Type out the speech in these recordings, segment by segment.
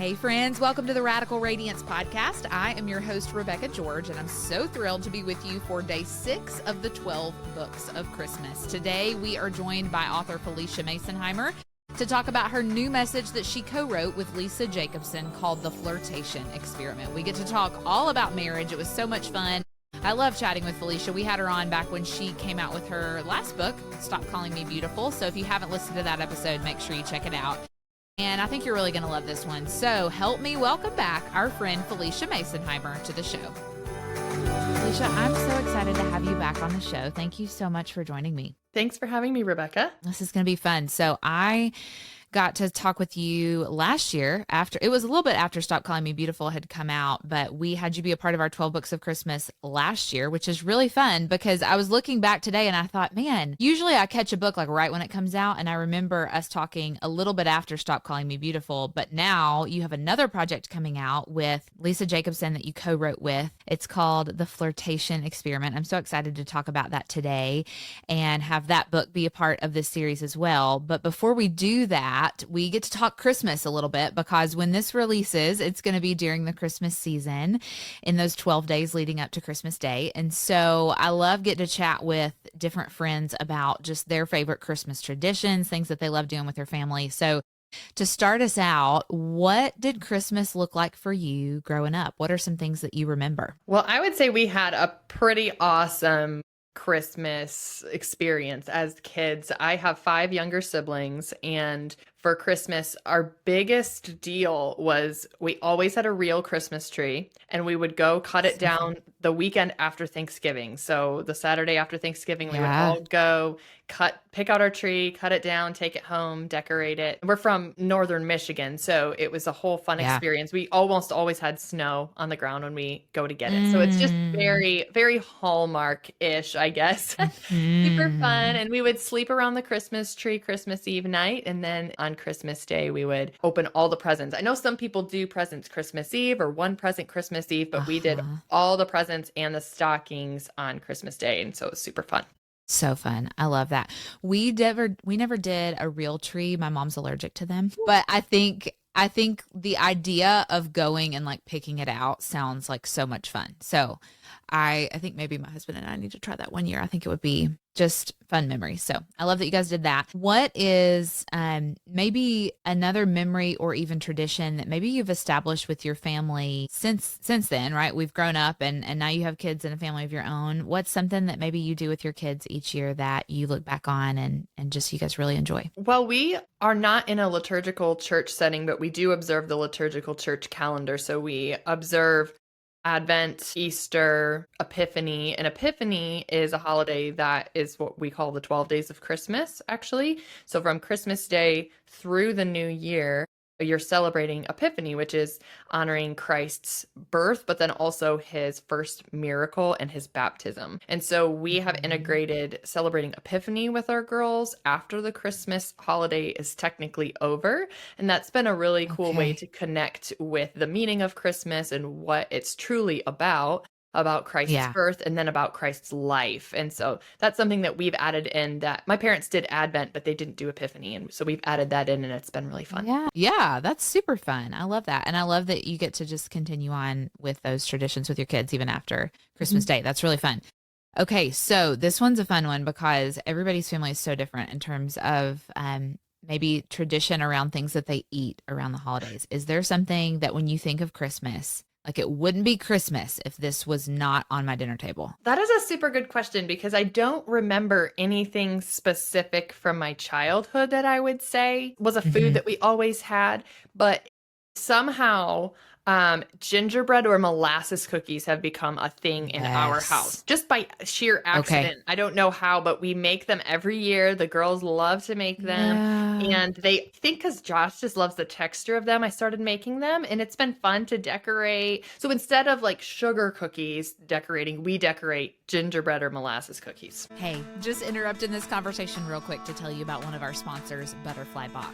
Hey friends, welcome to the Radical Radiance podcast. I am your host, Rebecca George, and I'm so thrilled to be with you for day 6 of the 12 books of Christmas. Today, we are joined by author Phylicia Masonheimer to talk about her new message that she co-wrote with Lisa Jacobson called The Flirtation Experiment. We get to talk all about marriage. It was so much fun. I love chatting with Felicia. We had her on back when she came out with her last book, Stop Calling Me Beautiful. So if you haven't listened to that episode, make sure you check it out. And I think you're really going to love this one. So help me welcome back our friend Phylicia Masonheimer to the show. Felicia, I'm so excited to have you back on the show. Thank you so much for joining me. Thanks for having me, Rebecca. This is going to be fun. So I got to talk with you last year after, it was a little bit after Stop Calling Me Beautiful had come out, but we had you be a part of our 12 books of Christmas last year, which is really fun because I was looking back today and I thought, man, usually I catch a book like right when it comes out. And I remember us talking a little bit after Stop Calling Me Beautiful, but now you have another project coming out with Lisa Jacobson that you co-wrote with. It's called The Flirtation Experiment. I'm so excited to talk about that today and have that book be a part of this series as well. But before we do that, we get to talk Christmas a little bit because when this releases, it's going to be during the Christmas season in those 12 days leading up to Christmas Day. And so I love getting to chat with different friends about just their favorite Christmas traditions, things that they love doing with their family. So to start us out, what did Christmas look like for you growing up? What are some things that you remember? Well, I would say we had a pretty awesome Christmas experience as kids. I have 5 younger siblings, and for Christmas, our biggest deal was we always had a real Christmas tree, and we would go cut it down the weekend after Thanksgiving. So the Saturday after Thanksgiving, we would all go pick out our tree, cut it down, take it home, decorate it. We're from northern Michigan, so it was a whole fun experience. We almost always had snow on the ground when we go to get it. So it's just very, very Hallmark-ish, I guess. Super fun. And we would sleep around the Christmas tree Christmas Eve night, and then on Christmas Day, we would open all the presents. I know some people do presents Christmas Eve or one present Christmas Eve, but we did all the presents and the stockings on Christmas Day. And so it was super fun. So fun. I love that. We never did a real tree. My mom's allergic to them, but I think the idea of going and like picking it out sounds like so much fun. So I think maybe my husband and I need to try that one year. I think it would be just fun memories. So I love that you guys did that. What is maybe another memory or even tradition that maybe you've established with your family since then, right? We've grown up and now you have kids and a family of your own. What's something that maybe you do with your kids each year that you look back on and just you guys really enjoy? Well, we are not in a liturgical church setting, but we do observe the liturgical church calendar. So we observe Advent, Easter, Epiphany. And Epiphany is a holiday that is what we call the 12 days of Christmas, actually. So from Christmas Day through the new year, you're celebrating Epiphany, which is honoring Christ's birth, but then also his first miracle and his baptism. And so we have integrated celebrating Epiphany with our girls after the Christmas holiday is technically over. And that's been a really cool way to connect with the meaning of Christmas and what it's truly about Christ's birth and then about Christ's life. And so that's something that we've added in that my parents did Advent, but they didn't do Epiphany. And so we've added that in and it's been really fun. Yeah, that's super fun. I love that. And I love that you get to just continue on with those traditions with your kids even after Christmas Day. That's really fun. Okay, so this one's a fun one because everybody's family is so different in terms of maybe tradition around things that they eat around the holidays. Is there something that when you think of Christmas, like it wouldn't be Christmas if this was not on my dinner table? That is a super good question because I don't remember anything specific from my childhood that I would say was a food that we always had, but somehow gingerbread or molasses cookies have become a thing in our house just by sheer accident. I don't know how, but we make them every year. The girls love to make them. And they think because Josh just loves the texture of them, I started making them and it's been fun to decorate. So instead of like sugar cookies decorating, we decorate gingerbread or molasses cookies. Hey, just interrupting this conversation real quick to tell you about one of our sponsors, Butterfly Box.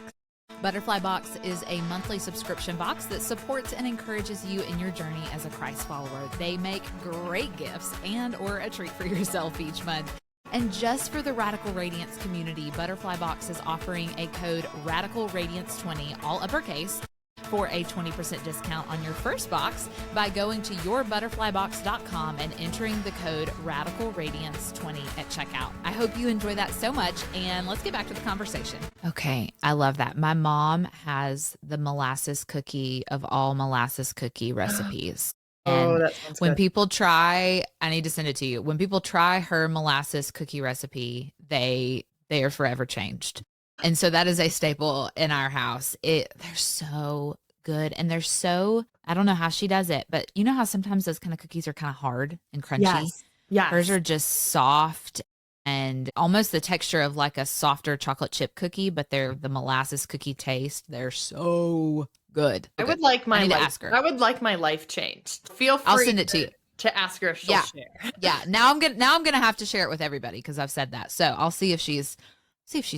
Butterfly Box is a monthly subscription box that supports and encourages you in your journey as a Christ follower. They make great gifts and or a treat for yourself each month. And just for the Radical Radiance community, Butterfly Box is offering a code Radical Radiance 20, all uppercase, for a 20% discount on your first box by going to yourbutterflybox.com and entering the code Radical Radiance 20 at checkout. I hope you enjoy that so much, and let's get back to the conversation. Okay, I love that. My mom has the molasses cookie of all molasses cookie recipes. Oh, And that sounds when good. people try, I need to send it to you. When people try her molasses cookie recipe, they are forever changed. And so that is a staple in our house. They're so good. And they're so, I don't know how she does it, but you know how sometimes those kind of cookies are kind of hard and crunchy? Yes. Hers Yes. are just soft and almost the texture of like a softer chocolate chip cookie, but they're the molasses cookie taste. They're so good. I Okay. would like I my need to life. ask her. I would like my life changed. Feel I'll free send it to you. to ask her if she'll Yeah. share. Yeah. Now I'm gonna have to share it with everybody because I've said that. So I'll see if she's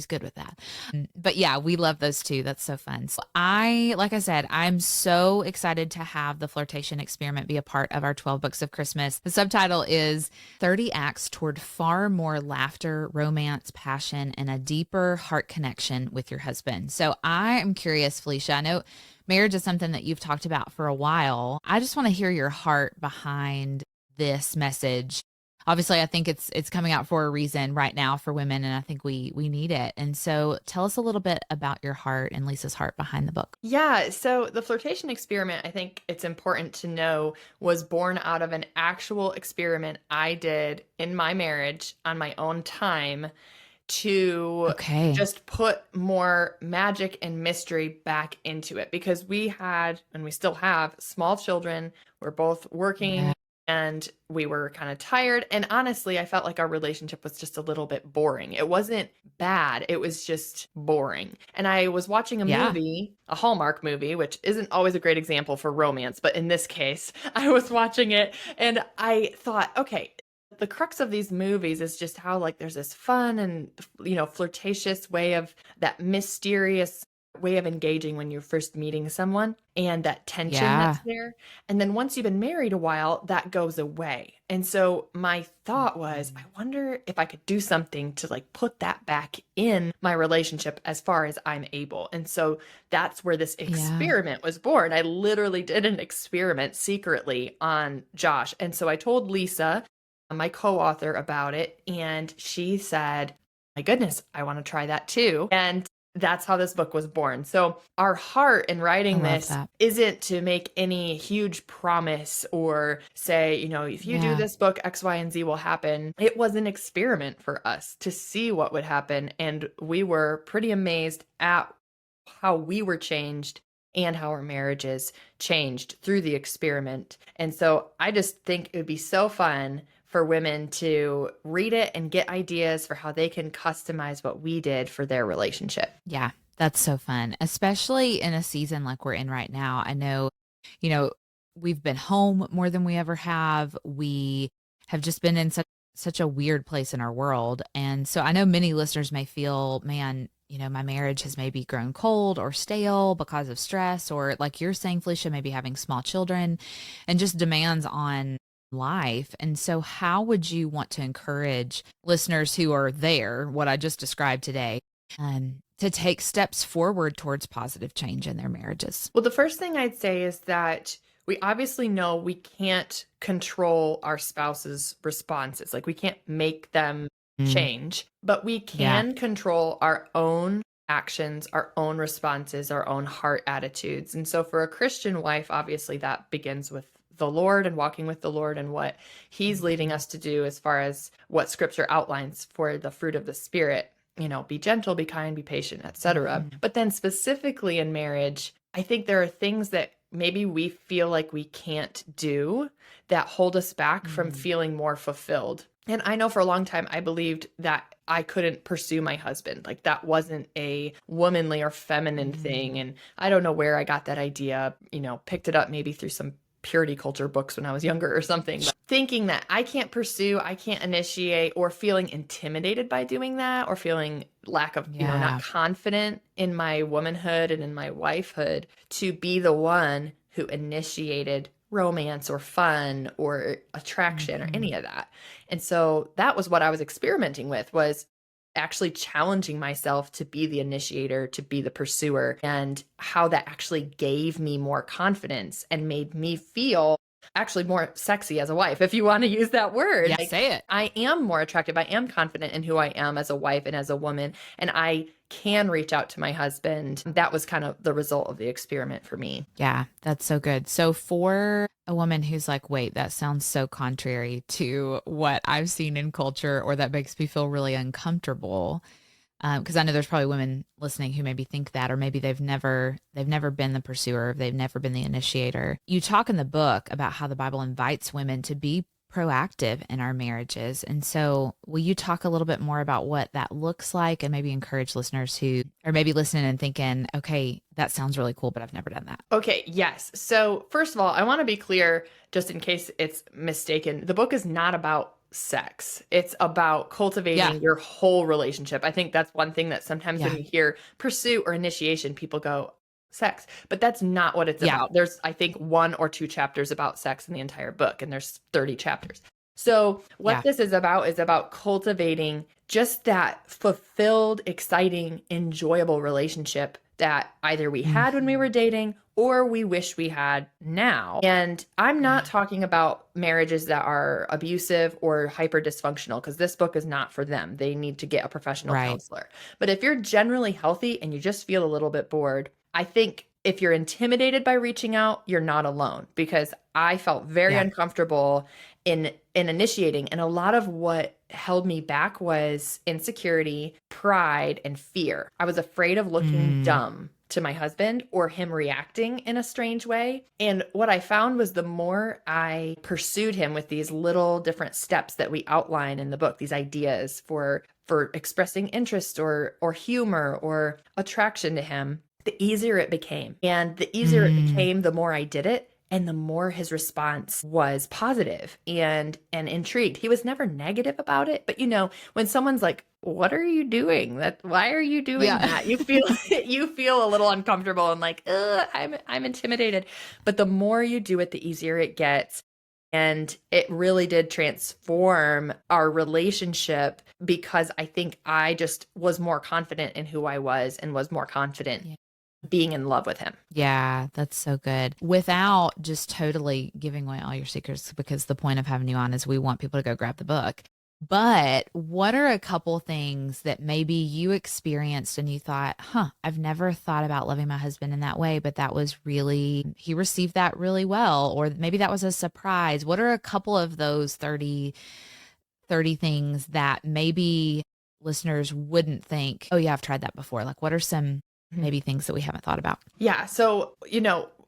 good with that. But yeah, we love those too. That's so fun. So like I said, I'm so excited to have the Flirtation Experiment be a part of our 12 Books of Christmas. The subtitle is 30 Acts Toward Far More Laughter, Romance, Passion, and a Deeper Heart Connection with Your Husband. So I am curious, Felicia, I know marriage is something that you've talked about for a while. I just want to hear your heart behind this message. Obviously, I think it's coming out for a reason right now for women, and I think we need it. And so tell us a little bit about your heart and Lisa's heart behind the book. Yeah, so the Flirtation Experiment, I think it's important to know, was born out of an actual experiment I did in my marriage on my own time to Okay. just put more magic and mystery back into it, because we had, and we still have, small children. We're both working Yeah. and we were kind of tired. And honestly, I felt like our relationship was just a little bit boring. It wasn't bad, it was just boring. And I was watching a Yeah. movie, a Hallmark movie, which isn't always a great example for romance, but in this case, I was watching it and I thought, okay, the crux of these movies is just how like there's this fun and flirtatious way of that mysterious way of engaging when you're first meeting someone, and that tension Yeah. that's there. And then once you've been married a while, that goes away. And so my thought was, I wonder if I could do something to like put that back in my relationship as far as I'm able. And so that's where this Yeah. experiment was born. I literally did an experiment secretly on Josh. And so I told Lisa, my co-author, about it, and she said, my goodness, I want to try that too. And that's how this book was born. So our heart in I writing love this that. isn't to make any huge promise or say, if you do Yeah. this book, X, Y, and Z will happen. It was an experiment for us to see what would happen. And we were pretty amazed at how we were changed and how our marriages changed through the experiment. And so I just think it would be so fun for women to read it and get ideas for how they can customize what we did for their relationship. Yeah. That's so fun, especially in a season like we're in right now. I know, you know, we've been home more than we ever have. We have just been in such a weird place in our world. And so I know many listeners may feel, man, my marriage has maybe grown cold or stale because of stress, or like you're saying, Felicia, maybe having small children and just demands on life. And so how would you want to encourage listeners who are there, what I just described today, to take steps forward towards positive change in their marriages? Well, the first thing I'd say is that we obviously know we can't control our spouse's responses. Like we can't make them Mm, change, but we yeah. can control our own actions, our own responses, our own heart attitudes. And so for a Christian wife, obviously that begins with the Lord and walking with the Lord and what he's leading us to do as far as what scripture outlines for the fruit of the Spirit. Be gentle, be kind, be patient, etc. Mhm. But then specifically in marriage, I think there are things that maybe we feel like we can't do that hold us back from Mm, feeling more fulfilled. And I know for a long time I believed that I couldn't pursue my husband. Like that wasn't a womanly or feminine thing. mm, And I don't know where I got that idea, picked it up maybe through some purity culture books when I was younger or something. But thinking that I can't pursue, I can't initiate, or feeling intimidated by doing that, or feeling lack of, not yeah. confident in my womanhood and in my wifehood to be the one who initiated romance or fun or attraction or Mhm. any of that. And so that was what I was experimenting with, was actually challenging myself to be the initiator, to be the pursuer, and how that actually gave me more confidence and made me feel actually more sexy as a wife, if you want to use that word. Yeah, Like, say it. I am more attractive. I am confident in who I am as a wife and as a woman, and I can reach out to my husband. That was kind of the result of the experiment for me. Yeah, that's so good. So for a woman who's like, wait, that sounds so contrary to what I've seen in culture, or that makes me feel really uncomfortable. Because I know there's probably women listening who maybe think that, or maybe they've never been the pursuer, they've never been the initiator. You talk in the book about how the Bible invites women to be proactive in our marriages. And so will you talk a little bit more about what that looks like, and maybe encourage listeners who are maybe listening and thinking, okay, that sounds really cool, but I've never done that. Okay, yes. So, first of all, I want to be clear, just in case it's mistaken. The book is not about sex. It's about Yeah. cultivating your whole relationship. I think that's one thing that sometimes when Yeah. you hear pursuit or initiation, people go, sex. But that's not what it's Yeah. about. There's, I think, 1 or 2 chapters about sex in the entire book, and there's 30 chapters. So, what Yeah. this is about cultivating just that fulfilled, exciting, enjoyable relationship that either we had when we Mhm. were dating or we wish we had now. And I'm not Yeah. talking about marriages that are abusive or hyper dysfunctional, because this book is not for them. They need to get a professional Right. counselor. But if you're generally healthy and you just feel a little bit bored, I think if you're intimidated by reaching out, you're not alone, because I felt very Yeah. uncomfortable in initiating, and a lot of what held me back was insecurity, pride, and fear. I was afraid of looking Mm. dumb to my husband or him reacting in a strange way. And what I found was the more I pursued him with these little different steps that we outline in the book, these ideas for expressing interest or humor or attraction to him, the easier it became. And the easier it Mm. became, the more I did it, and the more his response was positive and intrigued. He was never negative about it, but when someone's like, "What are you doing? Why are you doing Yeah. that?" You feel you feel a little uncomfortable and like, "Ugh, I'm intimidated." But the more you do it, the easier it gets. And it really did transform our relationship, because I think I just was more confident in who I was and was more confident Yeah. being in love with him. Yeah, that's so good. Without just totally giving away all your secrets, because the point of having you on is we want people to go grab the book. But what are a couple things that maybe you experienced and you thought, I've never thought about loving my husband in that way, but that was really, he received that really well, or maybe that was a surprise. What are a couple of those thirty things that maybe listeners wouldn't think, oh, yeah, I've tried that before? Like, what are some maybe things that we haven't thought about? Yeah. So,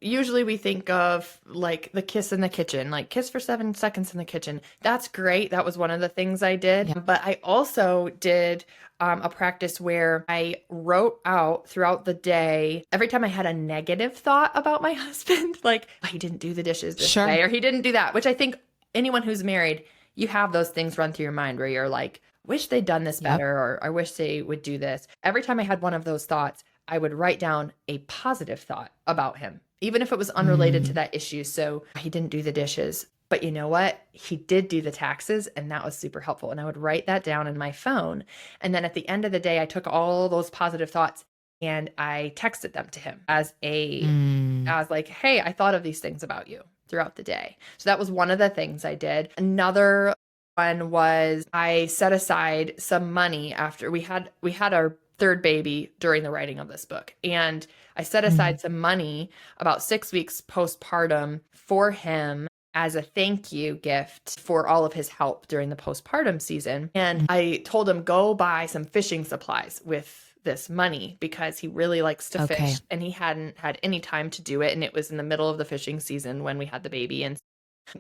usually we think of like the kiss in the kitchen, like kiss for 7 seconds in the kitchen. That's great. That was one of the things I did. Yeah. But I also did a practice where I wrote out throughout the day, every time I had a negative thought about my husband, like, "Oh, he didn't do the dishes this Sure. day, or he didn't do that," which I think anyone who's married, you have those things run through your mind where you're like, "Wish they'd done this Yep. better," or "I wish they would do this." Every time I had one of those thoughts, I would write down a positive thought about him, even if it was unrelated to Mm. that issue. So he didn't do the dishes, but you know what? He did do the taxes, and that was super helpful. And I would write that down in my phone. And then at the end of the day, I took all those positive thoughts and I texted them to him Mm. as like, "Hey, I thought of these things about you throughout the day." So that was one of the things I did. Another one was I set aside some money after we had our third baby during the writing of this book. And I set Mm. aside some money about 6 weeks postpartum for him as a thank you gift for all of his help during the postpartum season. And Mm. I told him, go buy some fishing supplies with this money, because he really likes to Okay. fish and he hadn't had any time to do it. And it was in the middle of the fishing season when we had the baby. And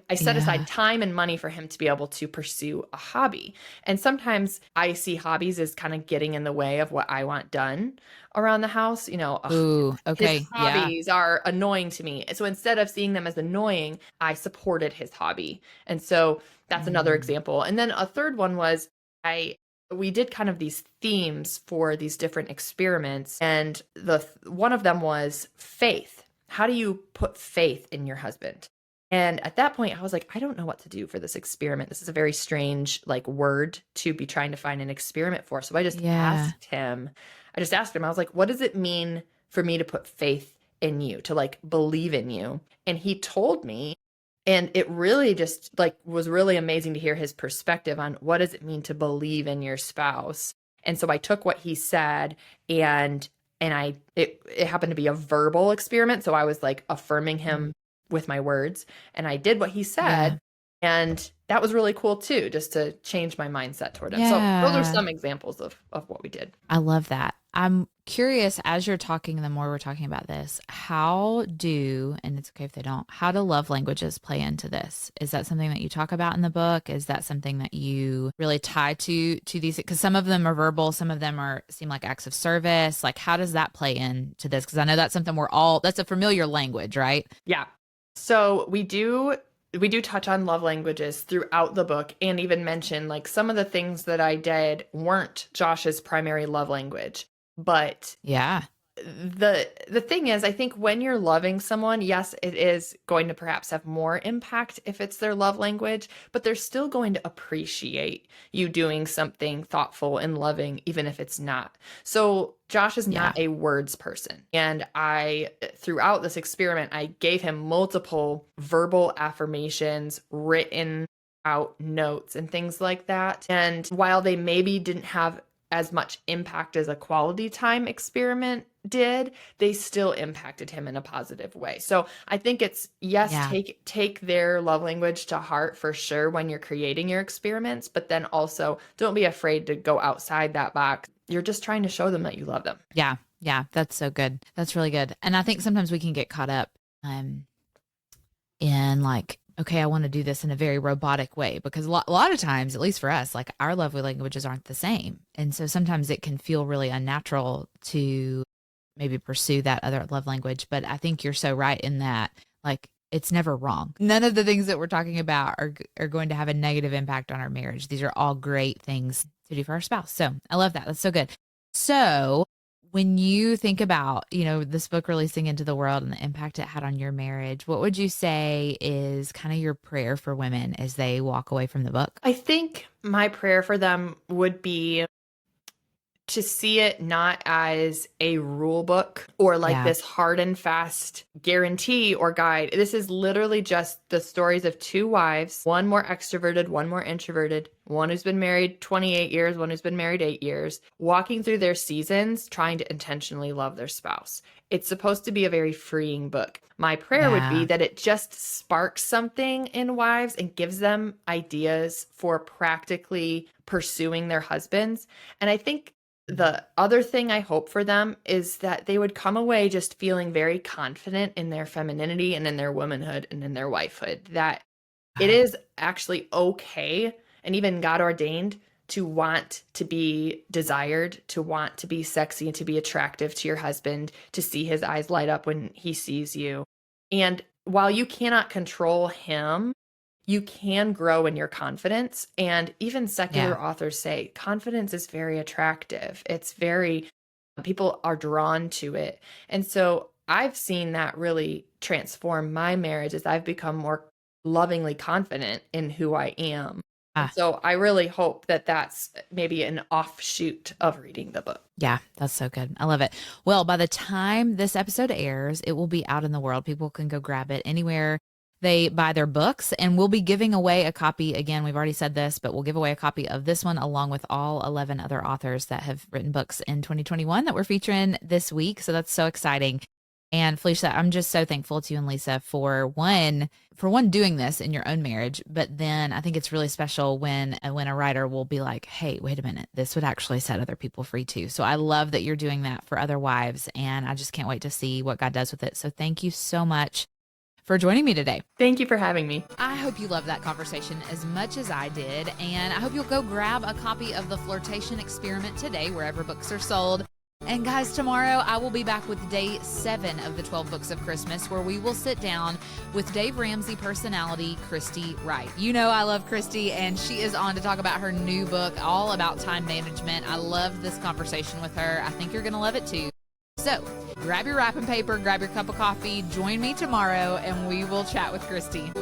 I set aside Yeah. time and money for him to be able to pursue a hobby. And sometimes I see hobbies as kind of getting in the way of what I want done around the house. Ooh, His okay. Yeah. hobbies are annoying to me. So instead of seeing them as annoying, I supported his hobby. And so that's another Mm. example. And then a third one was I we did kind of these themes for these different experiments, and the one of them was faith. How do you put faith in your husband? And at that point, I was like, I don't know what to do for this experiment. This is a very strange like word to be trying to find an experiment for. So Yeah. I just asked him, I was like, what does it mean for me to put faith in you, to like believe in you? And he told me, and it really just like was really amazing to hear his perspective on what does it mean to believe in your spouse. And so I took what he said and it happened to be a verbal experiment. So I was like affirming him with my words, and I did what he said. Yeah. And that was really cool too, just to change my mindset toward him. So those are Yeah. some examples of what we did. I love that. I'm curious, as you're talking, the more we're talking about this, how do, and it's okay if they don't, how do love languages play into this? Is that something that you talk about in the book? Is that something that you really tie to these? Because some of them are verbal, some of them seem like acts of service. Like, how does that play into this? Because I know that's something that's a familiar language, right? Yeah. So we do touch on love languages throughout the book, and even mention like some of the things that I did weren't Josh's primary love language. But Yeah. the thing is, I think when you're loving someone, yes, it is going to perhaps have more impact if it's their love language, but they're still going to appreciate you doing something thoughtful and loving, even if it's not. So Josh is Yeah. not a words person. And throughout this experiment, I gave him multiple verbal affirmations, written out notes and things like that. And while they maybe didn't have as much impact as a quality time experiment did, they still impacted him in a positive way. So I think it's, yes, Yeah. take their love language to heart for sure when you're creating your experiments, but then also don't be afraid to go outside that box. You're just trying to show them that you love them. Yeah. Yeah. That's so good. That's really good. And I think sometimes we can get caught up in like, okay, I want to do this in a very robotic way, because a lot of times, at least for us, like our love languages aren't the same. And so sometimes it can feel really unnatural to maybe pursue that other love language. But I think you're so right in that, like, it's never wrong. None of the things that we're talking about are going to have a negative impact on our marriage. These are all great things to do for our spouse. So I love that. That's so good. So when you think about, this book releasing into the world and the impact it had on your marriage, what would you say is kind of your prayer for women as they walk away from the book? I think my prayer for them would be to see it not as a rule book or like Yeah. this hard and fast guarantee or guide. This is literally just the stories of two wives, one more extroverted, one more introverted, one who's been married 28 years, one who's been married 8 years, walking through their seasons, trying to intentionally love their spouse. It's supposed to be a very freeing book. My prayer would be Yeah. that it just sparks something in wives and gives them ideas for practically pursuing their husbands. And I think the other thing I hope for them is that they would come away just feeling very confident in their femininity and in their womanhood and in their wifehood, that it is actually okay and even God ordained to want to be desired, to want to be sexy and to be attractive to your husband, to see his eyes light up when he sees you. And while you cannot control him, you can grow in your confidence. And even secular authors say confidence is very attractive. People are drawn to it. And so I've seen that really transform my marriage as I've become more lovingly confident in who I am. And Ah, so I really hope that that's maybe an offshoot of reading the book. yeah, that's so good. I love it. Well, by the time this episode airs, it will be out in the world. People can go grab it anywhere they buy their books, and we'll be giving away a copy. Again, we've already said this, but we'll give away a copy of this one along with all 11 other authors that have written books in 2021 that we're featuring this week. So that's so exciting. And Felicia, I'm just so thankful to you and Lisa for one doing this in your own marriage. But then I think it's really special when a writer will be like, hey, wait a minute, this would actually set other people free too. So I love that you're doing that for other wives, and I just can't wait to see what God does with it. So thank you so much for joining me today. Thank you for having me. I hope you loved that conversation as much as I did, and I hope you'll go grab a copy of the Flirtation Experiment today, wherever books are sold. And guys, tomorrow I will be back with day 7 of the 12 Books of Christmas, where we will sit down with Dave Ramsey personality, Christy Wright. You know I love Christy, and she is on to talk about her new book, all about time management. I love this conversation with her. I think you're going to love it too. So grab your wrapping paper, grab your cup of coffee, join me tomorrow, and we will chat with Christy.